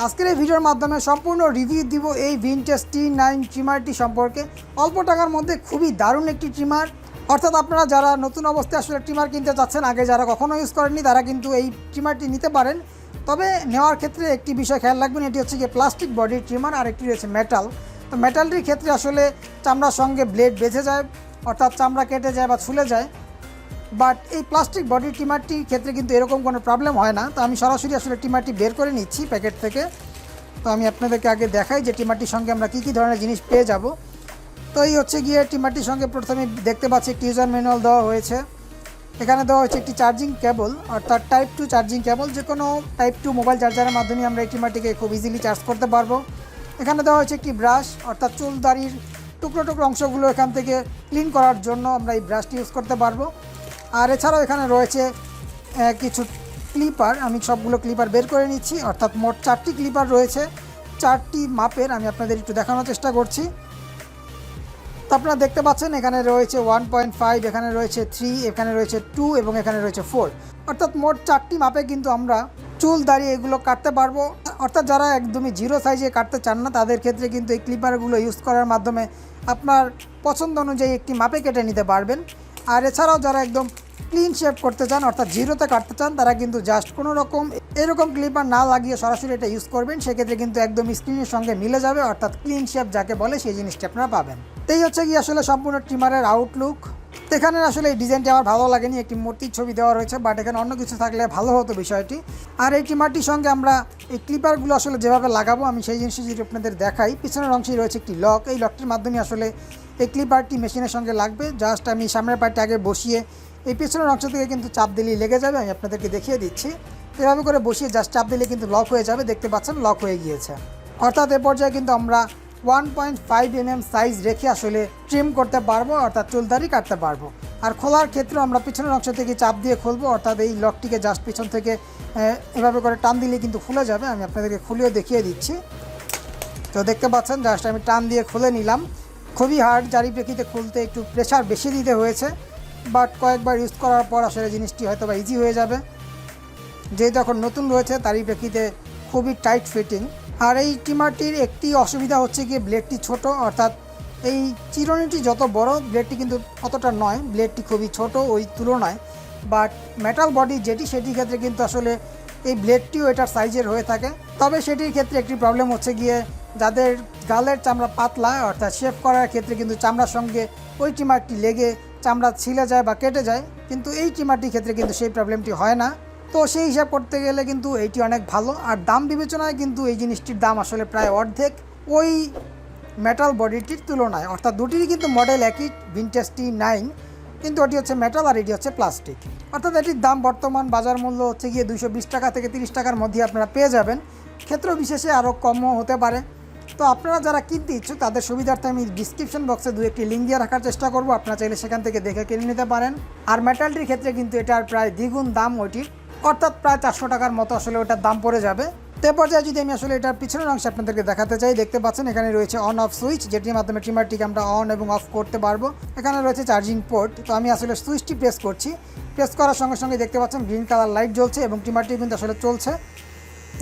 আজকের এই ভিডিওর মাধ্যমে সম্পূর্ণ রিভিউ দিব এই ভিনটেজ T9 ট্রিমারটি সম্পর্কে। অল্প টাকার মধ্যে খুবই দারুণ একটি ট্রিমার, অর্থাৎ আপনারা যারা নতুন অবস্থায় আসলে ট্রিমার কিনতে চাচ্ছেন, আগে যারা কখনো ইউজ করেননি তারা কিন্তু এই ট্রিমারটি নিতে পারেন। তবে নেওয়ার ক্ষেত্রে একটি বিষয় খেয়াল রাখবেন, এটি হচ্ছে গিয়ে প্লাস্টিক বডির ট্রিমার আর একটি রয়েছে মেটাল। তো মেটালটির ক্ষেত্রে আসলে চামড়ার সঙ্গে ব্লেড বেঁধে যায়, অর্থাৎ চামড়া কেটে যায় বা ছুলে যায়। বাট এই প্লাস্টিক বডি ট্রিমারটির ক্ষেত্রে কিন্তু এরকম কোনো প্রবলেম হয় না। তো আমি সরাসরি আসলে ট্রিমারটি বের করে নিচ্ছি প্যাকেট থেকে। তো আমি আপনাদেরকে আগে দেখাই যে ট্রিমারটির সঙ্গে আমরা কী ধরনের জিনিস পেয়ে যাব। তো এই হচ্ছে গিয়ে ট্রিমারটির সঙ্গে প্রথমে দেখতে পাচ্ছি একটি ইউজার ম্যানুয়াল দেওয়া হয়েছে। এখানে দেওয়া হয়েছে একটি চার্জিং কেবল, অর্থাৎ টাইপ 2 চার্জিং কেবল। যে কোনো টাইপ 2 মোবাইল চার্জারের মাধ্যমে আমরা এই ট্রিমারটিকে খুব ইজিলি চার্জ করতে পারবো। এখানে দেওয়া হয়েছে একটি ব্রাশ, অর্থাৎ চুল দাড়ির টুকরো টুকরো অংশগুলো এখান থেকে ক্লিন করার জন্য আমরা এই ব্রাশটি ইউজ করতে পারবো। আর এছাড়াও এখানে রয়েছে কিছু ক্লিপার। আমি সবগুলো ক্লিপার বের করে নিচ্ছি, অর্থাৎ মোট 4টি ক্লিপার রয়েছে, 4টি মাপের। আমি আপনাদের একটু দেখানোর চেষ্টা করছি। তো আপনারা দেখতে পাচ্ছেন এখানে রয়েছে 1.5, এখানে রয়েছে 3, এখানে রয়েছে 2 এবং এখানে রয়েছে 4, অর্থাৎ মোট 4টি মাপে কিন্তু আমরা চুল দাড়ি এগুলো কাটতে পারবো। অর্থাৎ যারা একদমই জিরো সাইজে কাটতে চান না তাদের ক্ষেত্রে কিন্তু এই ক্লিপারগুলো ইউজ করার মাধ্যমে আপনার পছন্দ অনুযায়ী একটি মাপে কেটে নিতে পারবেন। আর এছাড়াও যারা একদম ক্লিন শেপ করতে চান, অর্থাৎ জিরোতে কাটতে চান, তারা কিন্তু জাস্ট কোনো রকম এরকম ক্লিপার না লাগিয়ে সরাসরি এটা ইউজ করবেন। সেক্ষেত্রে কিন্তু একদম স্ক্রিনের সঙ্গে মিলে যাবে, অর্থাৎ ক্লিন শেপ যাকে বলে সেই জিনিসটি আপনারা পাবেন। এই হচ্ছে কি আসলে সম্পূর্ণ ট্রিমারের আউটলুক। এখানে আসলে এই ডিজাইনটি আমার ভালো লাগেনি, একটি মূর্তির ছবি দেওয়া রয়েছে, বাট এখানে অন্য কিছু থাকলে ভালো হতো বিষয়টি। আর এই ট্রিমারটির সঙ্গে আমরা এই ক্লিপারগুলো আসলে যেভাবে লাগাবো আমি সেই জিনিসটি যদি আপনাদের দেখাই। পিছনের অংশেই রয়েছে একটি লক, এই লকটির মাধ্যমে আসলে এই ক্লিপারটি মেশিনের সঙ্গে লাগবে। জাস্ট আমি সামনের পার্টটি আগে বসিয়ে এই পিছনের অংশ থেকে কিন্তু চাপ দিলেই লেগে যাবে। আমি আপনাদেরকে দেখিয়ে দিচ্ছি। এভাবে করে বসিয়ে জাস্ট চাপ দিলে কিন্তু লক হয়ে যাবে। দেখতে পাচ্ছেন লক হয়ে গিয়েছে। অর্থাৎ এ পর্যায়ে কিন্তু আমরা 1.5 mm সাইজ রেখে আসলে ট্রিম করতে পারবো, অর্থাৎ চুলদাড়ি কাটতে পারবো। আর খোলার ক্ষেত্রে আমরা পিছনের অংশ থেকে চাপ দিয়ে খুলবো, অর্থাৎ এই লকটিকে জাস্ট পিছন থেকে এভাবে করে টান দিলে কিন্তু খুলে যাবে। আমি আপনাদেরকে খুলেও দেখিয়ে দিচ্ছি। তো দেখতে পাচ্ছেন জাস্ট আমি টান দিয়ে খুলে নিলাম। খুবই হার্ড, জারি প্রেক্ষিতে খুলতে একটু প্রেশার বেশি দিতে হয়েছে, বাট কয়েকবার ইউজ করার পর আসলে জিনিসটি হয়তো বা ইজি হয়ে যাবে। যেহেতু এখন নতুন রয়েছে তারই প্রেক্ষিতে খুবই টাইট ফিটিং। আর এই ট্রিমারটির একটি অসুবিধা হচ্ছে গিয়ে ব্লেডটি ছোট, অর্থাৎ এই চিরুনিটি যত বড় ব্লেডটি কিন্তু অতটা নয়, ব্লেডটি খুবই ছোট ওই তুলনায়। বাট মেটাল বডি যেটি সেটির ক্ষেত্রে কিন্তু আসলে এই ব্লেডটিও এটার সাইজের হয়ে থাকে। তবে সেটির ক্ষেত্রে একটি প্রবলেম হচ্ছে গিয়ে যাদের গালের চামড়া পাতলা, অর্থাৎ শেভ করার ক্ষেত্রে কিন্তু চামড়ার সঙ্গে ওই ট্রিমারটি লেগে চামড়া ছিলে যায় বা কেটে যায়, কিন্তু এই ট্রিমারটির ক্ষেত্রে কিন্তু সেই প্রবলেমটি হয় না। তো সেই হিসাব করতে গেলে কিন্তু এইটি অনেক ভালো। আর দাম বিবেচনায় কিন্তু এই জিনিসটির দাম আসলে প্রায় অর্ধেক ওই মেটাল বডিটির তুলনায়, অর্থাৎ দুটিরই কিন্তু মডেল একই, ভিনটেজ T9, কিন্তু ওটি হচ্ছে মেটাল আর এটি হচ্ছে প্লাস্টিক। অর্থাৎ এটির দাম বর্তমান বাজার মূল্য হচ্ছে গিয়ে 220 টাকা থেকে 30 টাকার মধ্যে আপনারা পেয়ে যাবেন। ক্ষেত্র বিশেষে আরও কমও হতে পারে। তো আপনারা যারা কিনতে ইচ্ছুক তাদের সুবিধার্থে আমি ডিসক্রিপশন বক্সে 2-1টি লিঙ্ক দিয়ে রাখার চেষ্টা করব, আপনারা চাইলে সেখান থেকে দেখে কিনে নিতে পারেন। আর মেটালটির ক্ষেত্রে কিন্তু এটার প্রায় দ্বিগুণ দাম ওইটির, অর্থাৎ প্রায় 400 টাকার মতো আসলে ওটার দাম পড়ে যাবে। তো পর্যায়ে যদি আমি আসলে এটার পিছনের অংশ আপনাদেরকে দেখাতে চাই, দেখতে পাচ্ছেন এখানে রয়েছে অন অফ সুইচ, যেটির মাধ্যমে ট্রিমারটিকে আমরা অন এবং অফ করতে পারবো। এখানে রয়েছে চার্জিং পোর্ট। তো আমি আসলে সুইচটি প্রেস করছি, প্রেস করার সঙ্গে সঙ্গে দেখতে পাচ্ছেন গ্রিন কালার লাইট জ্বলছে এবং ট্রিমারটি কিন্তু আসলে চলছে।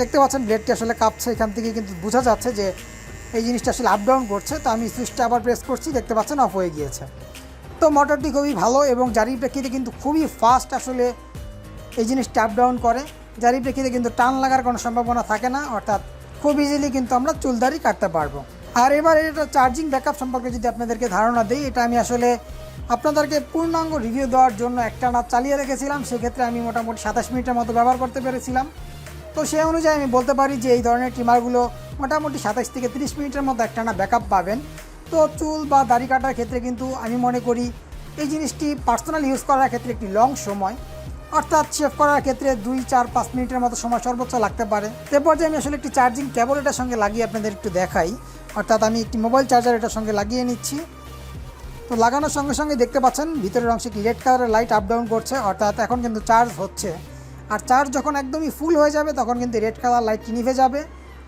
দেখতে পাচ্ছেন ব্লেডটি আসলে কাঁপছে, এখান থেকে কিন্তু বোঝা যাচ্ছে যে এই জিনিসটা আসলে আপ ডাউন করছে। তো আমি সুইচটা আবার প্রেস করছি, দেখতে পাচ্ছেন অফ হয়ে গিয়েছে। তো মোটরটি খুবই ভালো এবং জারির প্রেক্ষিতে কিন্তু খুবই ফাস্ট আসলে এই জিনিসটা আপ ডাউন করে। জারি প্রেক্ষিতে কিন্তু টান লাগার কোনো সম্ভাবনা থাকে না, অর্থাৎ খুব ইজিলি কিন্তু আমরা চুলদাড়ি কাটতে পারবো। আর এবার এটা চার্জিং ব্যাকআপ সম্পর্কে যদি আপনাদেরকে ধারণা দিই, এটা আমি আসলে আপনাদেরকে পূর্ণাঙ্গ রিভিউ দেওয়ার জন্য একটানা চালিয়ে রেখেছিলাম। সেক্ষেত্রে আমি মোটামুটি 27 মিনিটের মতো ব্যবহার করতে পেরেছিলাম। তো সেই অনুযায়ী আমি বলতে পারি যে এই ধরনের ট্রিমারগুলো মোটামুটি 27 থেকে 30 মিনিটের মতো একটানা ব্যাকআপ পাবেন। তো চুল বা দাড়ি কাটার ক্ষেত্রে কিন্তু আমি মনে করি এই জিনিসটি পার্সোনাল ইউজ করার ক্ষেত্রে একটি লং সময়, অর্থাৎ শেভ করার ক্ষেত্রে 2-4-5 মিনিটের মতো সময় সর্বোচ্চ লাগতে পারে। এরপর যে আমি আসলে একটি চার্জিং কেবল এটার সঙ্গে লাগিয়ে আপনাদের একটু দেখাই, অর্থাৎ আমি একটি মোবাইল চার্জার এটার সঙ্গে লাগিয়ে নিচ্ছি। তো লাগানোর সঙ্গে সঙ্গে দেখতে পাচ্ছেন ভিতরের অংশে কি রেড কালারের লাইট আপ ডাউন করছে, অর্থাৎ এখন কিন্তু চার্জ হচ্ছে। আর চার্জ যখন একদমই ফুল হয়ে যাবে তখন কিন্তু রেড কালার লাইটটি নিভে যাবে,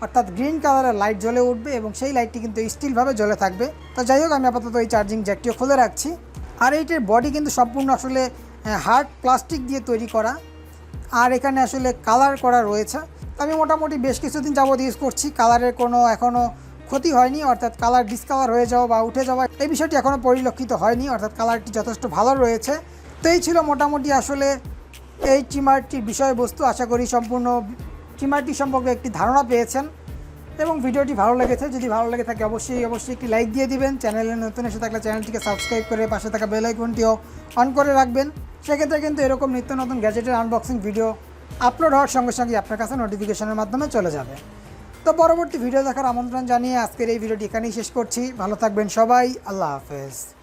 অর্থাৎ গ্রিন কালারের লাইট জ্বলে উঠবে এবং সেই লাইটটি কিন্তু স্টিলভাবে জ্বলে থাকবে। তো যাই হোক, আমি আপাতত এই চার্জিং জ্যাকটিও খুলে রাখছি। আর এইটার বডি কিন্তু সম্পূর্ণ আসলে হার্ড প্লাস্টিক দিয়ে তৈরি করা, আর এখানে আসলে কালার করা রয়েছে। আমি মোটামুটি বেশ কিছুদিন যাবত ইউজ করছি, কালারের কোনো এখনও ক্ষতি হয়নি, অর্থাৎ কালার ডিসকালার হয়ে যাওয়া বা উঠে যাওয়া এই বিষয়টি এখনও পরিলক্ষিত হয়নি, অর্থাৎ কালারটি যথেষ্ট ভালো রয়েছে। তো এই ছিল মোটামুটি আসলে এই ট্রিমারটির বিষয়বস্তু। আশা করি সম্পূর্ণ ট্রিমারটি সম্পর্কে একটি ধারণা পেয়েছেন এবং ভিডিওটি ভালো লেগেছে। যদি ভালো লেগে থাকে অবশ্যই একটি লাইক দিয়ে দিবেন। চ্যানেলে নতুন এসে থাকলে চ্যানেলটিকে সাবস্ক্রাইব করে পাশে থাকা বেল আইকনটিও অন করে রাখবেন। সেক্ষেত্রে কিন্তু এরকম নিত্য নতুন গ্যাজেটের আনবক্সিং ভিডিও আপলোড হওয়ার সঙ্গে সঙ্গে আপনার কাছে নোটিফিকেশনের মাধ্যমে চলে যাবে। তো পরবর্তী ভিডিও দেখার আমন্ত্রণ জানিয়ে আজকের এই ভিডিওটি এখানেই শেষ করছি। ভালো থাকবেন সবাই, আল্লাহ হাফেজ।